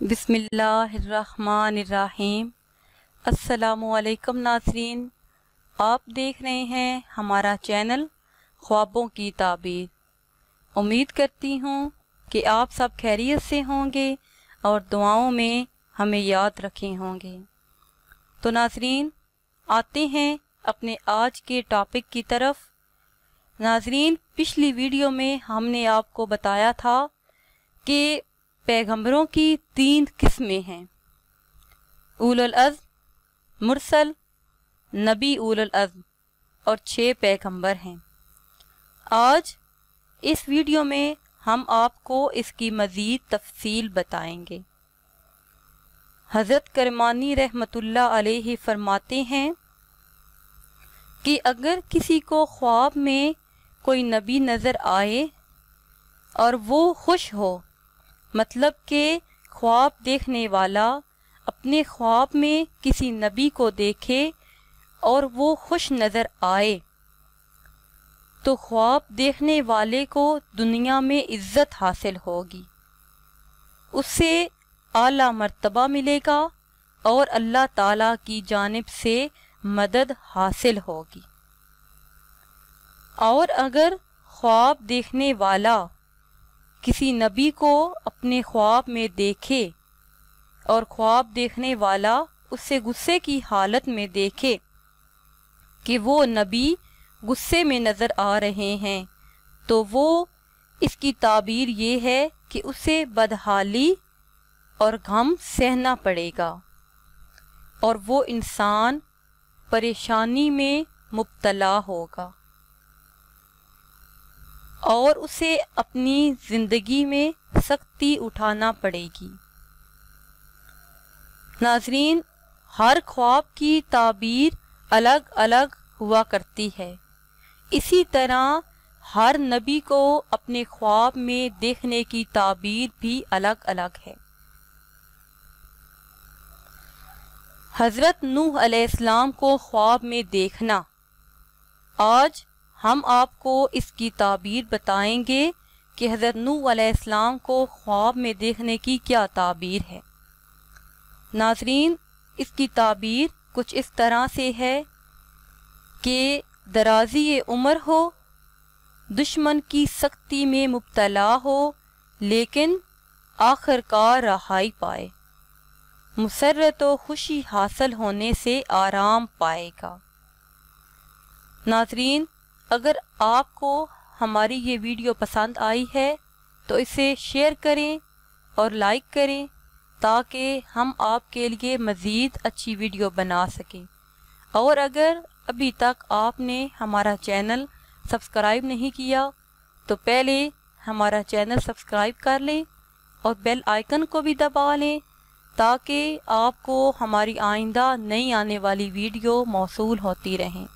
بسم اللہ الرحمن الرحیم۔ السلام علیکم ناظرین، آپ دیکھ رہے ہیں ہمارا چینل خوابوں کی تعبیر۔ امید کرتی ہوں کہ آپ سب خیریت سے ہوں گے اور دعاؤں میں ہمیں یاد رکھے ہوں گے۔ تو ناظرین، آتے ہیں اپنے آج کے ٹاپک کی طرف۔ ناظرین، پچھلی ویڈیو میں ہم نے آپ کو بتایا تھا کہ پیغمبروں کی 3 قسمیں ہیں: اولو العزم، مرسل، نبی اولو العزم، اور 6 پیغمبر ہیں۔ آج اس ویڈیو میں ہم آپ کو اس کی مزید تفصیل بتائیں گے۔ حضرت کرمانی رحمۃ اللہ علیہ فرماتے ہیں کہ اگر کسی کو خواب میں کوئی نبی نظر آئے اور وہ خوش ہو، مطلب کہ خواب دیکھنے والا اپنے خواب میں کسی نبی کو دیکھے اور وہ خوش نظر آئے، تو خواب دیکھنے والے کو دنیا میں عزت حاصل ہوگی، اس سے اعلیٰ مرتبہ ملے گا اور اللہ تعالیٰ کی جانب سے مدد حاصل ہوگی۔ اور اگر خواب دیکھنے والا کسی نبی کو اپنے خواب میں دیکھے اور خواب دیکھنے والا اس سے غصے کی حالت میں دیکھے کہ وہ نبی غصے میں نظر آ رہے ہیں، تو وہ اس کی تعبیر یہ ہے کہ اسے بدحالی اور غم سہنا پڑے گا اور وہ انسان پریشانی میں مبتلا ہوگا اور اسے اپنی زندگی میں سختی اٹھانا پڑے گی۔ ناظرین، ہر خواب کی تعبیر الگ الگ ہوا کرتی ہے، اسی طرح ہر نبی کو اپنے خواب میں دیکھنے کی تعبیر بھی الگ الگ ہے۔ حضرت نوح علیہ السلام کو خواب میں دیکھنا، آج ہم آپ کو اس کی تعبیر بتائیں گے کہ حضرت نوح علیہ السلام کو خواب میں دیکھنے کی کیا تعبیر ہے۔ ناظرین، اس کی تعبیر کچھ اس طرح سے ہے کہ درازی عمر ہو، دشمن کی سختی میں مبتلا ہو، لیکن آخر کار رہائی پائے، مسرت و خوشی حاصل ہونے سے آرام پائے گا۔ ناظرین، اگر آپ کو ہماری یہ ویڈیو پسند آئی ہے تو اسے شیئر کریں اور لائک کریں تاکہ ہم آپ کے لیے مزید اچھی ویڈیو بنا سکیں۔ اور اگر ابھی تک آپ نے ہمارا چینل سبسکرائب نہیں کیا تو پہلے ہمارا چینل سبسکرائب کر لیں اور بیل آئیکن کو بھی دبا لیں تاکہ آپ کو ہماری آئندہ نئی آنے والی ویڈیو موصول ہوتی رہیں۔